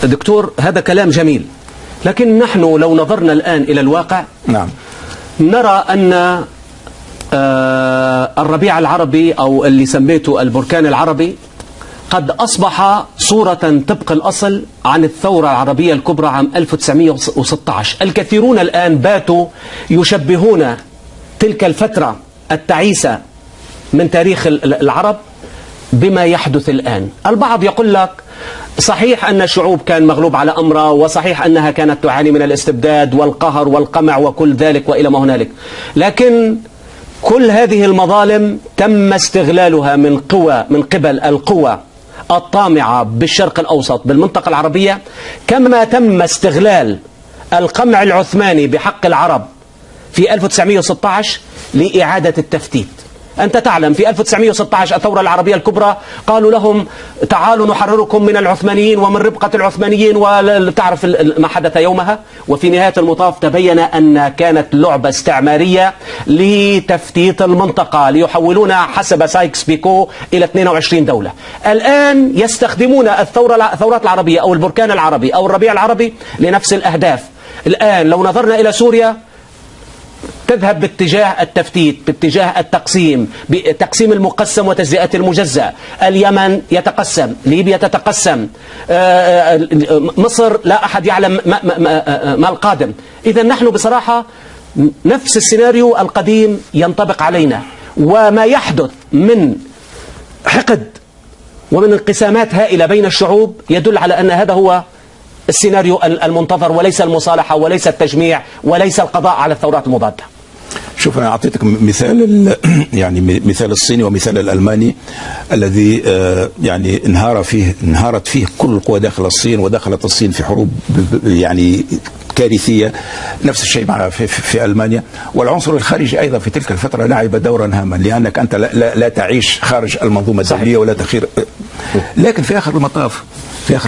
دكتور هذا كلام جميل، لكن نحن لو نظرنا الآن إلى الواقع نعم نرى أن الربيع العربي أو اللي سميته البركان العربي قد أصبح صورة طبق الأصل عن الثورة العربية الكبرى عام 1916. الكثيرون الآن باتوا يشبهون تلك الفترة التعيسة من تاريخ العرب بما يحدث الآن. البعض يقول لك صحيح أن الشعوب كان مغلوب على أمرها، وصحيح أنها كانت تعاني من الاستبداد والقهر والقمع وكل ذلك وإلى ما هنالك، لكن كل هذه المظالم تم استغلالها من قبل القوى الطامعة بالشرق الأوسط بالمنطقة العربية، كما تم استغلال القمع العثماني بحق العرب في 1916 لإعادة التفتيت. أنت تعلم في 1916 الثورة العربية الكبرى قالوا لهم تعالوا نحرركم من العثمانيين ومن ربقة العثمانيين، وتعرف ما حدث يومها. وفي نهاية المطاف تبين أن كانت لعبة استعمارية لتفتيت المنطقة ليحولونها حسب سايكس بيكو إلى 22 دولة. الآن يستخدمون الثورات العربية أو البركان العربي أو الربيع العربي لنفس الأهداف. الآن لو نظرنا إلى سوريا تذهب باتجاه التفتيت، باتجاه التقسيم، بتقسيم المقسم وتجزئة المجزأ. اليمن يتقسم، ليبيا تتقسم، مصر لا أحد يعلم ما القادم. إذا نحن بصراحة نفس السيناريو القديم ينطبق علينا، وما يحدث من حقد ومن انقسامات هائلة بين الشعوب يدل على أن هذا هو السيناريو المنتظر، وليس المصالحة وليس التجميع وليس القضاء على الثورات المضادة. شوف أنا أعطيتك مثال يعني مثال الصيني ومثال الألماني الذي يعني انهارت فيه كل القوى داخل الصين، ودخلت الصين في حروب يعني كارثية. نفس الشيء في ألمانيا. والعنصر الخارجي أيضا في تلك الفترة لعب دورا هاما، لأنك أنت لا تعيش خارج المنظومة الدولية ولا تخير. لكن في آخر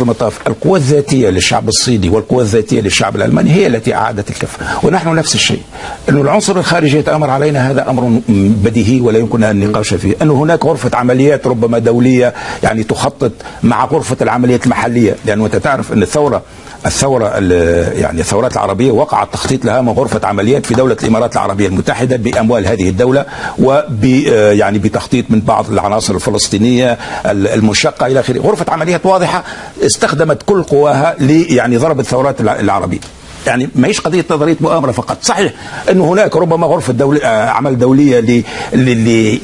المطاف القوى الذاتية للشعب الصيني والقوى الذاتية للشعب الألماني هي التي أعادت الكفة. ونحن نفس الشيء، أن العنصر الخارجي يتأمر علينا هذا أمر بديهي ولا يمكن أن النقاش فيه. أن هناك غرفة عمليات ربما دولية يعني تخطط مع غرفة العمليات المحلية، لأنه أنت تعرف أن الثورة يعني الثورات العربية وقع التخطيط لها من غرفة عمليات في دولة الإمارات العربية المتحدة بأموال هذه الدولة، يعني بتخطيط من بعض العناصر الفلسطينية المنشقة إلى آخره. غرفة عمليات واضحة استخدمت كل قواها يعني ضرب الثورات العربية. يعني ما هيش قضية نظرية مؤامرة فقط. صحيح أنه هناك ربما غرفة عمل دولية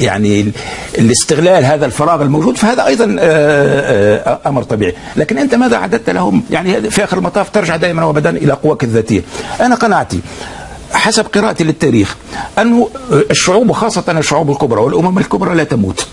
يعني لاستغلال هذا الفراغ الموجود، فهذا أيضا أمر طبيعي. لكن أنت ماذا أعددت لهم؟ يعني في آخر المطاف ترجع دائما وابدا إلى قواك الذاتية. أنا قناعتي حسب قراءتي للتاريخ أنه الشعوب وخاصة الشعوب الكبرى والأمم الكبرى لا تموت.